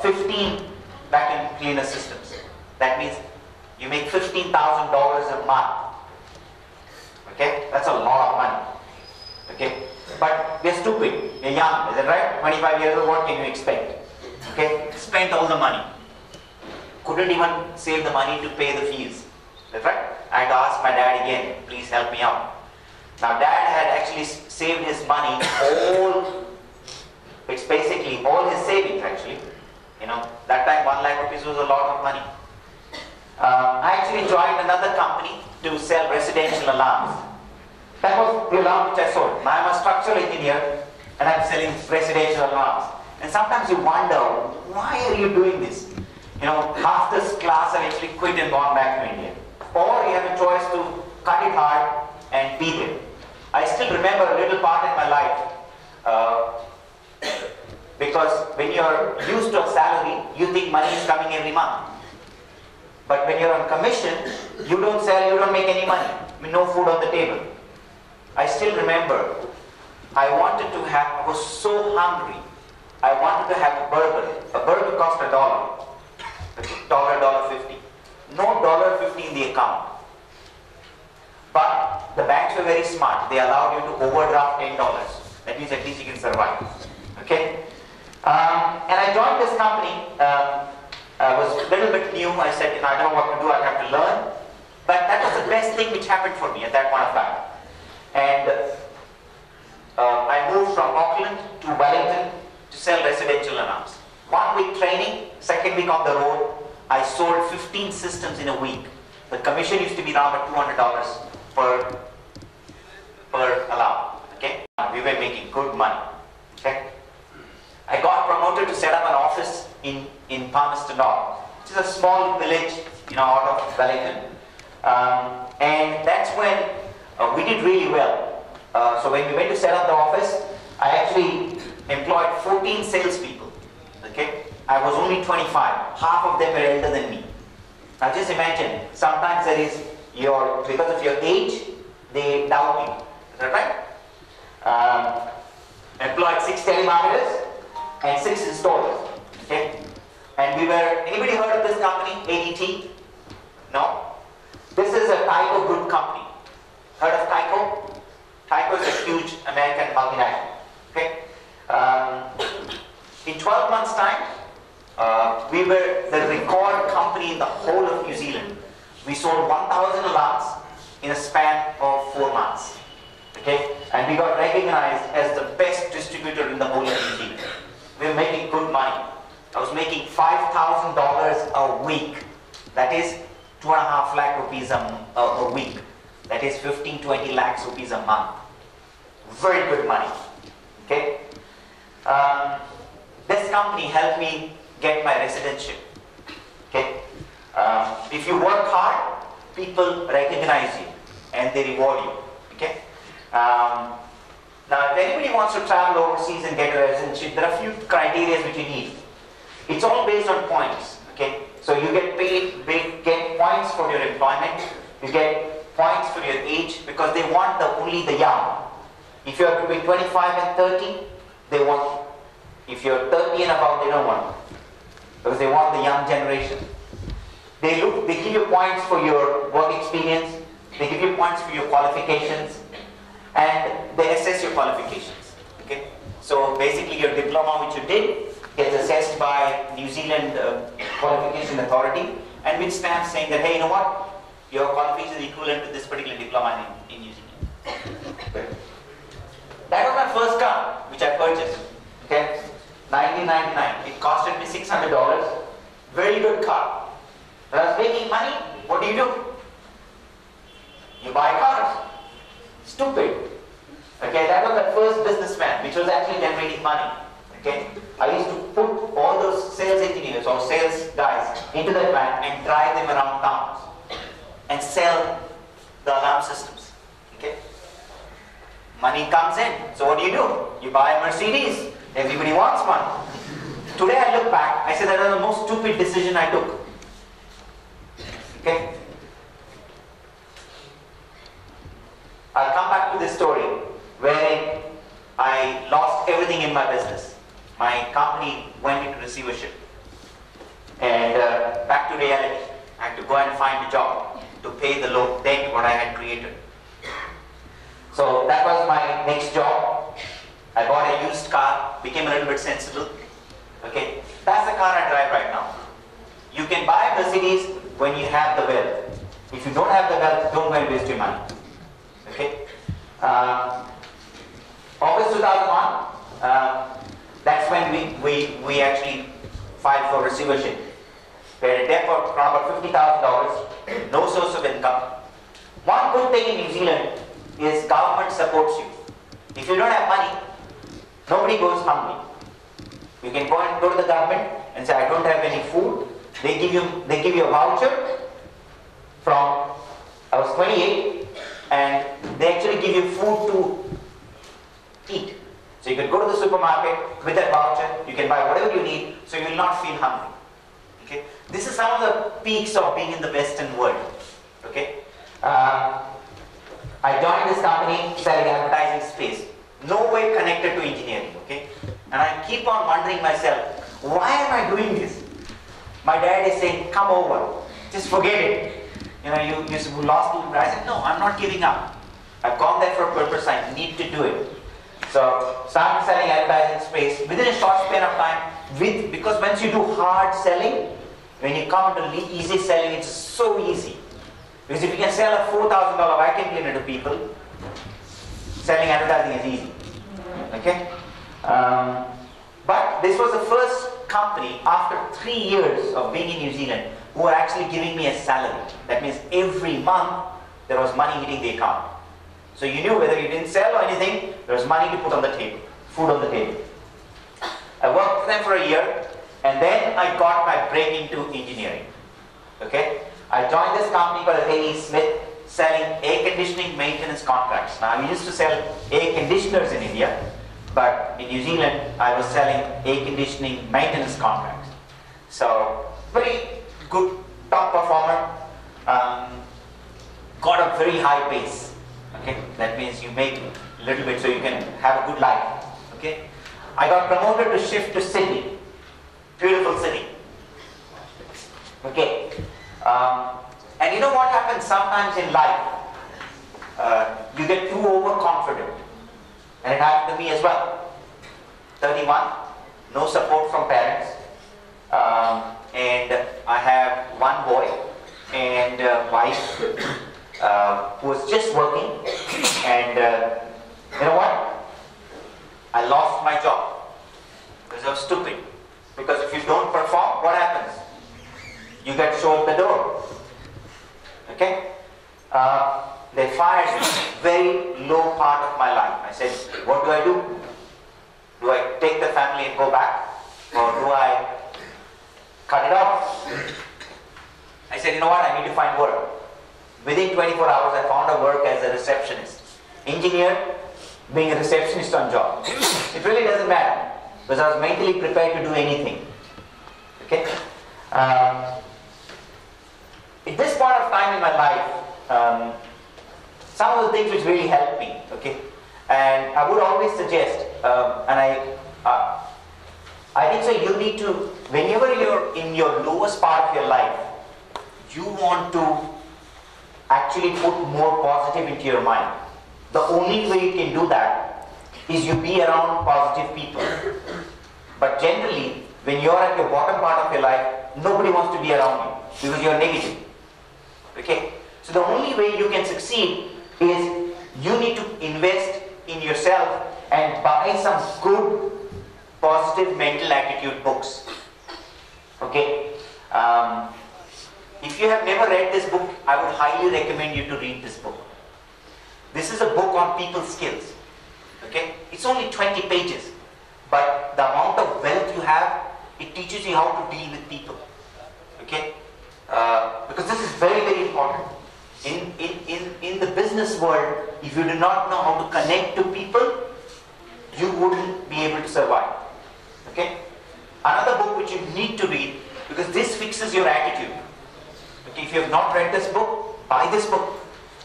15 vacuum cleaner systems. That means you make $15,000 a month. Okay, that's a lot of money. Okay, but we're stupid. We're young, is it right? 25 years old, what can you expect? Okay, spent all the money. Couldn't even save the money to pay the fees. That's right? I had to ask my dad again, please help me out. Now dad had actually saved his money, it's basically all his savings actually. You know, that time 1 lakh rupees was a lot of money. I actually joined another company to sell residential alarms. That was the alarm which I sold. Now I'm a structural engineer and I'm selling residential alarms. And sometimes you wonder, why are you doing this? You know, after this class I've actually quit and gone back to India. Or you have a choice to cut it hard and beat it. I still remember a little part in my life because when you're used to a salary, you think money is coming every month. But when you're on commission, you don't sell, you don't make any money. I mean, no food on the table. I still remember, I was so hungry. I wanted to have a burger. A burger cost $1. $1.50. No $1.50 in the account. But the banks were very smart. They allowed you to overdraft $10. That means at least you can survive. Okay? And I joined this company. I was a little bit new. I said, I don't know what to do. I have to learn. But that was the best thing which happened for me at that point of time. And I moved from Auckland to Wellington to sell residential alarms. 1 week training, 2nd week on the road, I sold 15 systems in a week. The commission used to be around $200 per alarm. Okay, we were making good money. Okay, I got promoted to set up an office in Palmerston North, which is a small village, out of Wellington, and that's when we did really well. So when we went to set up the office, I actually employed 14 salespeople. Okay, I was only 25. Half of them were elder than me. Now just imagine, sometimes because of your age, they doubt you. Is that right? Employed 6 telemarketers and 6 installers. Okay? And anybody heard of this company, ADT? No? This is a Tyco Group company. Heard of Tyco? Tyco is a huge American multinational. Okay? In 12 months' time, we were the record company in the whole of New Zealand. We sold 1,000 alarms in a span of 4 months. Okay? And we got recognized as the best distributor in the whole of New Zealand. We were making good money. I was making $5,000 a week. That is 2.5 lakh rupees a week. That is 15-20 lakhs rupees a month. Very good money. Okay? This company helped me get my residency. Okay? If you work hard, people recognize you and they reward you. Okay? Now, if anybody wants to travel overseas and get a residency, there are a few criteria which you need. It's all based on points. Okay? So you get points for your employment, you get points for your age, because they want only the young. If you're between 25 and 30, they want. If you're 30 and above, they don't want. Because they want the young generation. They give you points for your work experience, they give you points for your qualifications, and they assess your qualifications. Okay? So basically your diploma which you did gets assessed by New Zealand Qualification Authority, and which stamps saying that, hey, you know what? Your qualification is equivalent to this particular diploma in New Zealand. That was my first car which I purchased. Okay? 1999. It costed me $600. Very good car. When I was making money, what do? You buy cars. Stupid. Okay, that was the first businessman which was actually generating money. Okay, I used to put all those sales engineers or sales guys into that van and drive them around towns and sell the alarm systems. Okay, money comes in. So what do? You buy a Mercedes. Everybody wants one. Today I look back, I say that was the most stupid decision I took. Okay? I'll come back to this story wherein I lost everything in my business. My company went into receivership. And back to reality. I had to go and find a job to pay the loan debt what I had created. So that was my next job. I bought a used car, became a little bit sensible. Okay, that's the car I drive right now. You can buy a Mercedes when you have the wealth. If you don't have the wealth, don't go and waste your money. Okay. August 2001. That's when we actually filed for receivership. We had a debt of around about $50,000, no source of income. One good thing in New Zealand is government supports you. If you don't have money, nobody goes hungry. You can go to the government and say, I don't have any food. They give you a voucher from, I was 28, and they actually give you food to eat. So you can go to the supermarket with that voucher, you can buy whatever you need, so you will not feel hungry. Okay? This is some of the peaks of being in the Western world. Okay? I joined this company selling advertising space. No way connected to engineering. Okay? And I keep on wondering myself, why am I doing this? My dad is saying, come over, just forget it. You know, you lost it. I said, no, I'm not giving up. I've gone there for a purpose, I need to do it. So, started selling advertising space within a short span of time, because once you do hard selling, when you come to easy selling, it's so easy. Because if you can sell a $4,000 vacuum cleaner to people, selling advertising is easy. Okay? But this was the first company after 3 years of being in New Zealand who were actually giving me a salary. That means every month there was money hitting the account. So you knew whether you didn't sell or anything, there was money to put on the table, food on the table. I worked for them for a year, and then I got my break into engineering. Okay? I joined this company called A. Smith, selling air conditioning maintenance contracts. Now, I used to sell air conditioners in India, but in New Zealand, I was selling air conditioning maintenance contracts. So, very good, top performer. Got a very high base. Okay, that means you make a little bit so you can have a good life. Okay, I got promoted to shift to Sydney, beautiful city. Okay, and you know what happens sometimes in life? You get too overconfident, and it happened to me as well. 31, no support from parents, and I have one boy and wife. Who was just working, and you know what? I lost my job because I was stupid. Because if you don't perform, what happens? You get shown the door. Okay? They fired me. Very low part of my life. I said, what do I do? Do I take the family and go back, or do I cut it off? I said, you know what? I need to find work. Within 24 hours, I found a work as a receptionist. Engineer, being a receptionist on job. It really doesn't matter, because I was mentally prepared to do anything. Okay? At this point of time in my life, some of the things which really helped me, okay? And I would always suggest, I think so you need to, whenever you're in your lowest part of your life, you want to actually put more positive into your mind. The only way you can do that is you be around positive people. But generally, when you're at your bottom part of your life, nobody wants to be around you because you're negative. Okay? So the only way you can succeed is you need to invest in yourself and buy some good, positive mental attitude books. Okay? If you have never read this book, I would highly recommend you to read this book. This is a book on people skills. Okay? It's only 20 pages. But the amount of wealth you have, it teaches you how to deal with people. Okay? Because this is very, very important. In the business world, if you do not know how to connect to people, you wouldn't be able to survive. Okay? Another book which you need to read, because this fixes your attitude. Okay, if you have not read this book, buy this book.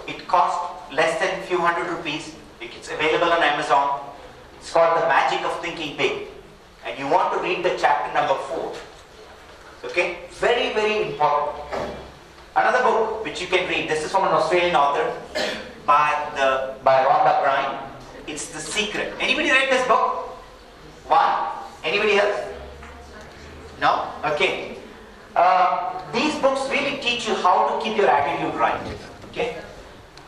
It costs less than a few hundred rupees. It's available on Amazon. It's called The Magic of Thinking Big. And you want to read the chapter number 4. Okay, very, very important. Another book which you can read, this is from an Australian author by Rhonda Byrne. It's The Secret. Anybody read this book? One? Anybody else? No? Okay. These books really teach you how to keep your attitude right. Okay.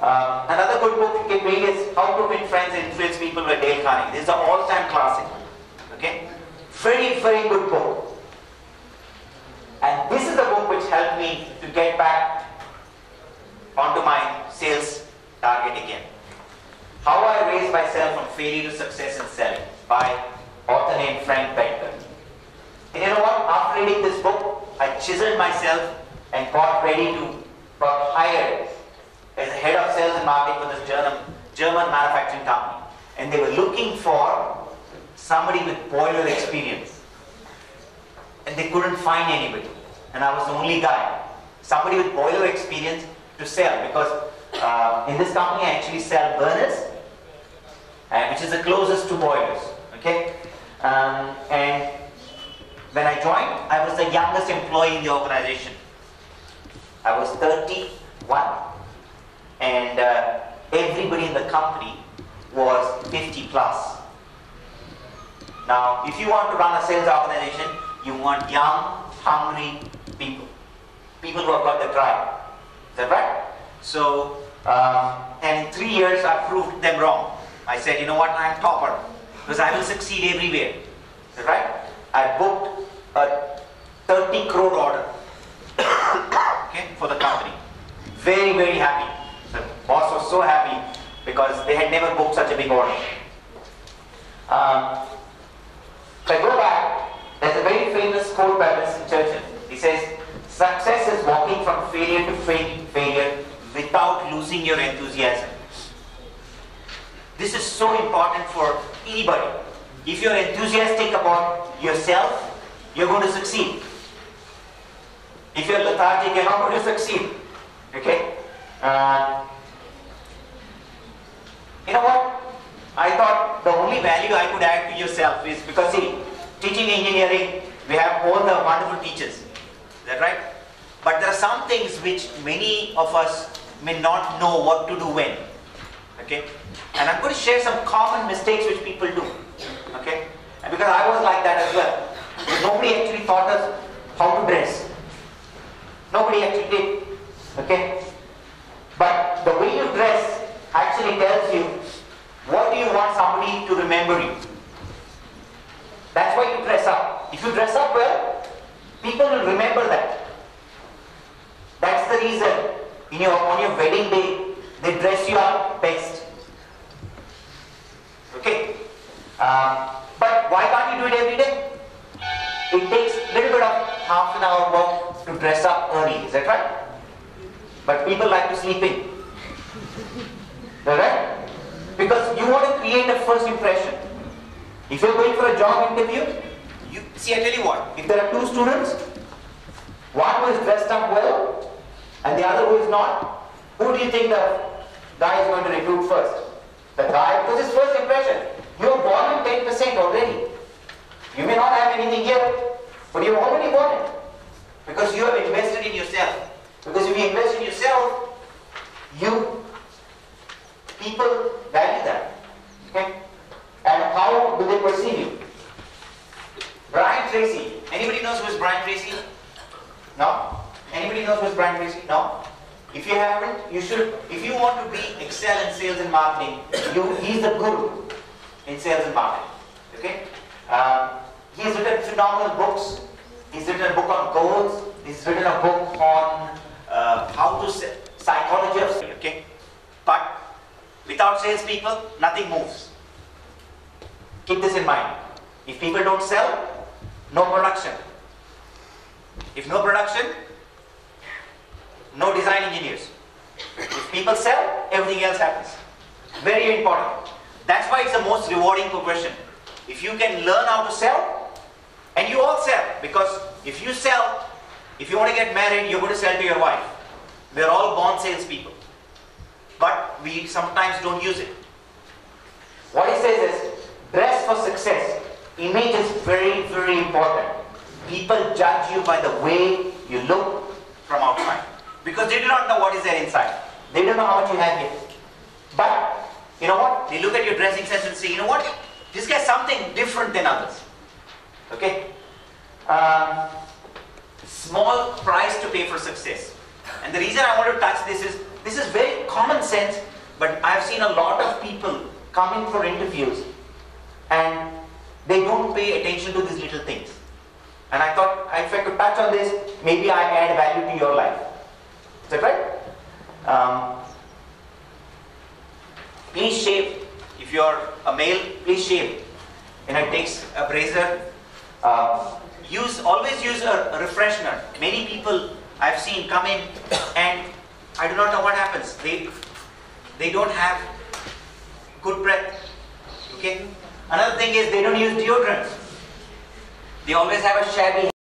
Another good book you can read is How to Win Friends and Influence People by Dale Carnegie. This is an all-time classic. Okay. Very, very good book. And this is the book which helped me to get back onto my sales target again. How I Raised Myself from Failure to Success in Selling by author named Frank Beckler. And you know what? After reading this book, I chiseled myself and got hired as the head of sales and marketing for this German manufacturing company. And they were looking for somebody with boiler experience. And they couldn't find anybody. And I was the only guy. Somebody with boiler experience to sell, because in this company I actually sell burners, which is the closest to boilers. Okay? And when I joined, I was the youngest employee in the organization. I was 31, and everybody in the company was 50 plus. Now, if you want to run a sales organization, you want young, hungry people. People who have got the drive. Is that right? So, and in 3 years I proved them wrong. I said, you know what, I'm topper, because I will succeed everywhere. Is that right? I booked a 30 crore order okay, for the company. Very, very happy. The boss was so happy because they had never booked such a big order. So I go back, there's a very famous quote by Winston Churchill. He says, success is walking from failure to failure without losing your enthusiasm. This is so important for anybody. If you're enthusiastic about yourself, you're going to succeed. If you're lethargic, you're not going to succeed. Okay? You know what? I thought the only value I could add to yourself is, because see, teaching engineering, we have all the wonderful teachers. Is that right? But there are some things which many of us may not know what to do when. Okay? And I'm going to share some common mistakes which people do. Okay? And because I was like that as well. Nobody actually taught us how to dress. Nobody actually did. Okay? But the way you dress actually tells you what do you want somebody to remember you. That's why you dress up. If you dress up well, people will remember that. That's the reason on your wedding day, they dress you up best. Okay? But why can't you do it every day? It takes a little bit of half an hour work to dress up early. Is that right? But people like to sleep in. Is that right? Because you want to create a first impression. If you're going for a job interview, I tell you what, if there are two students, one who is dressed up well and the other who is not, who do you think the guy is going to recruit first? The guy, because his first impression, you're born in 10% already. You may not have anything here, but you've already got it. Because you have invested in yourself. Because if you invest in yourself, people value that. Okay? And how do they perceive you? Brian Tracy. Anybody knows who is Brian Tracy? No? Anybody knows who is Brian Tracy? No? If you haven't, you should. If you want to excel in sales and marketing, he's the guru in sales and marketing. Okay? He has written phenomenal books. He's written a book on goals. He's written a book on psychology of sales. Okay? But without salespeople, nothing moves. Keep this in mind. If people don't sell, no production. If no production, no design engineers. If people sell, everything else happens. Very important. That's why it's the most rewarding profession. If you can learn how to sell, and you all sell, because if you sell, if you want to get married, you're going to sell to your wife. We're all born salespeople. But we sometimes don't use it. What he says is, dress for success. Image is very, very important. People judge you by the way you look from outside, because they do not know what is there inside. They don't know how much you have here. But you know what? They look at your dressing sense and say, you know what? This guy's something different than others. Okay? Small price to pay for success. And the reason I want to touch this is very common sense, but I've seen a lot of people come in for interviews and they don't pay attention to these little things. And I thought, if I could touch on this, maybe I add value to your life. Is that right? Please shave. If you're a male, please shave. It takes a razor. Always use a refreshener. Many people I've seen come in and I do not know what happens. They don't have good breath. Okay. Another thing is they don't use deodorant. They always have a shabby